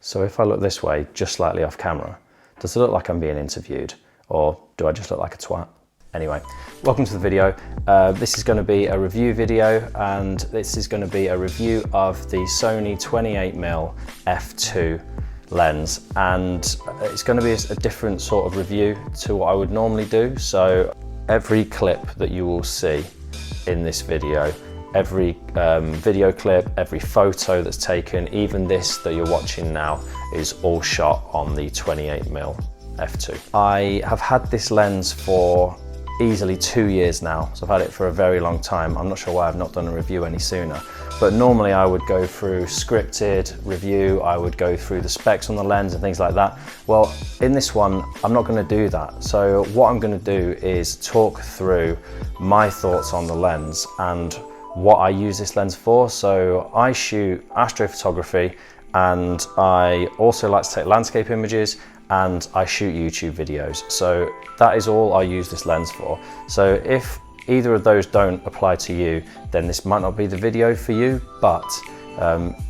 So if I look this way, just slightly off camera, does it look like I'm being interviewed, or do I just look like a twat? Anyway, welcome to the video. This is going to be a review video, and this is going to be a review of the Sony 28mm f2 lens, and it's going to be a different sort of review to what I would normally do. So every clip that you will see in this video, every video clip, every photo that's taken, even this that you're watching now, is all shot on the 28mm f2. I have had this lens for easily 2 years now, so I've had it for a very long time. I'm not sure why I've not done a review any sooner, but normally I would go through scripted review, I would go through the specs on the lens and things like that. Well, in this one, I'm not going to do that. So what I'm going to do is talk through my thoughts on the lens and what I use this lens for. So I shoot astrophotography, and I also like to take landscape images, and I shoot YouTube videos. So that is all I use this lens for. So if either of those don't apply to you, then this might not be the video for you. But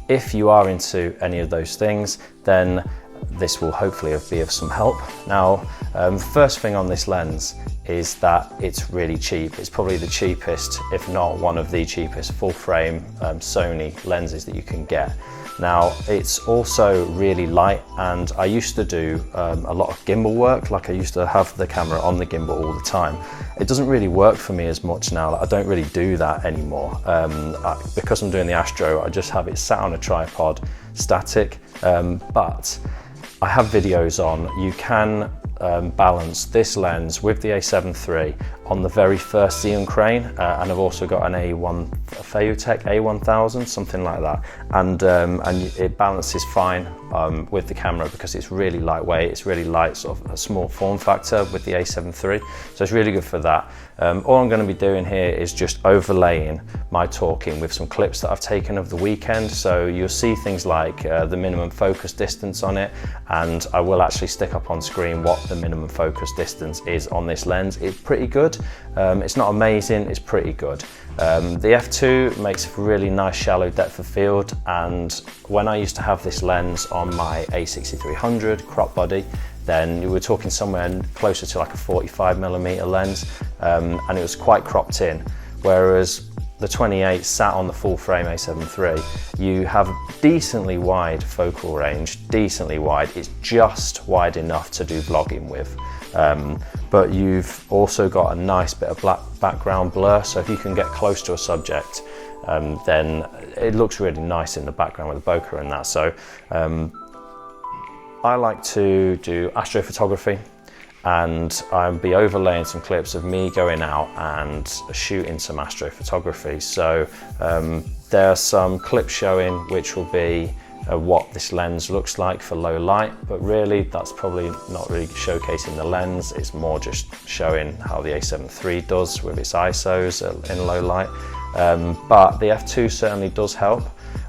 if you are into any of those things, then this will hopefully be of some help. Now, first thing on this lens is that it's really cheap. It's probably the cheapest, if not one of the cheapest, full frame Sony lenses that you can get. Now, it's also really light, and I used to do a lot of gimbal work. Like, I used to have the camera on the gimbal all the time. It doesn't really work for me as much now. Like, I don't really do that anymore. Because I'm doing the Astro, I just have it sat on a tripod, static, but I have videos on. You can balance this lens with the A7 III on the very first Xeon crane, and I've also got an Feutech A1000, something like that, and it balances fine with the camera because it's really lightweight. It's really light, sort of a small form factor with the A7 III, so it's really good for that. All I'm going to be doing here is just overlaying my talking with some clips that I've taken of the weekend. So you'll see things like the minimum focus distance on it, and I will actually stick up on screen what the minimum focus distance is on this lens. It's pretty good. It's not amazing, it's pretty good. The f2 makes a really nice shallow depth of field, and when I used to have this lens on my A6300 crop body, then you were talking somewhere closer to like a 45mm lens, and it was quite cropped in, whereas the 28 sat on the full frame A7 III, you have decently wide focal range, decently wide. It's just wide enough to do vlogging with. But you've also got a nice bit of black background blur, so if you can get close to a subject, then it looks really nice in the background with the bokeh and that. So I like to do astrophotography, and I'll be overlaying some clips of me going out and shooting some astrophotography. So there are some clips showing which will be what this lens looks like for low light, but really that's probably not really showcasing the lens. It's more just showing how the A7 III does with its ISOs in low light. But the f2 certainly does help.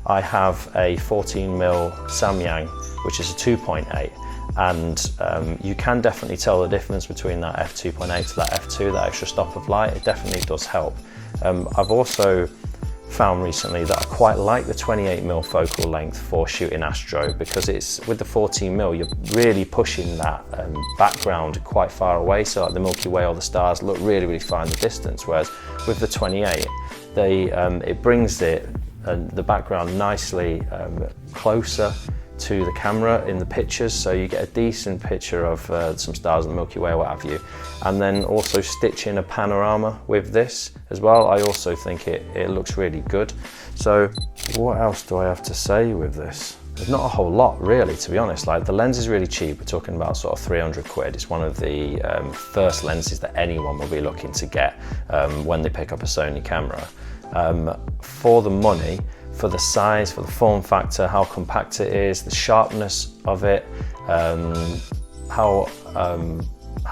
I have a 14mm Samyang, which is a 2.8, and you can definitely tell the difference between that f2.8 to that f2, that extra stop of light. It definitely does help. I've also found recently that I quite like the 28mm focal length for shooting astro, because it's with the 14mm you're really pushing that background quite far away, so like the Milky Way or the stars look really far in the distance, whereas with the 28 it brings the background nicely closer to the camera in the pictures, so you get a decent picture of some stars in the Milky Way or what have you. And then also stitch in a panorama with this as well. I also think it looks really good. So what else do I have to say with this? There's not a whole lot really, to be honest. Like, the lens is really cheap. We're talking about sort of 300 quid. It's one of the first lenses that anyone will be looking to get when they pick up a Sony camera. For the money, for the size, for the form factor, how compact it is, the sharpness of it, how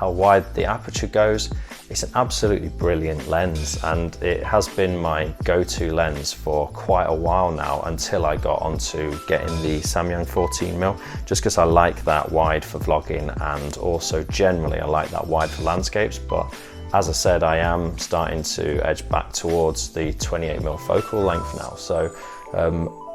wide the aperture goes, it's an absolutely brilliant lens, and it has been my go-to lens for quite a while now, until I got onto getting the Samyang 14mm, just because I like that wide for vlogging, and also generally I like that wide for landscapes. But as I said, I am starting to edge back towards the 28mm focal length now. So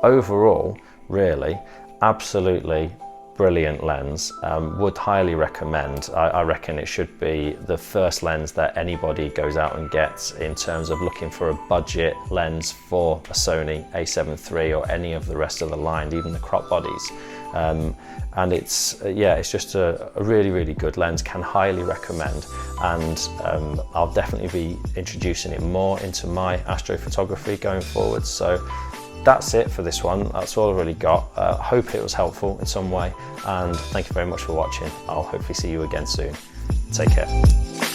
overall, really, absolutely brilliant lens. Would highly recommend. I reckon it should be the first lens that anybody goes out and gets in terms of looking for a budget lens for a Sony a7 III or any of the rest of the line, even the crop bodies. And it's just a really good lens. Can highly recommend, and I'll definitely be introducing it more into my astrophotography going forward. So that's it for this one. That's all I've really got. Hope it was helpful in some way, and thank you very much for watching. I'll hopefully see you again soon. Take care.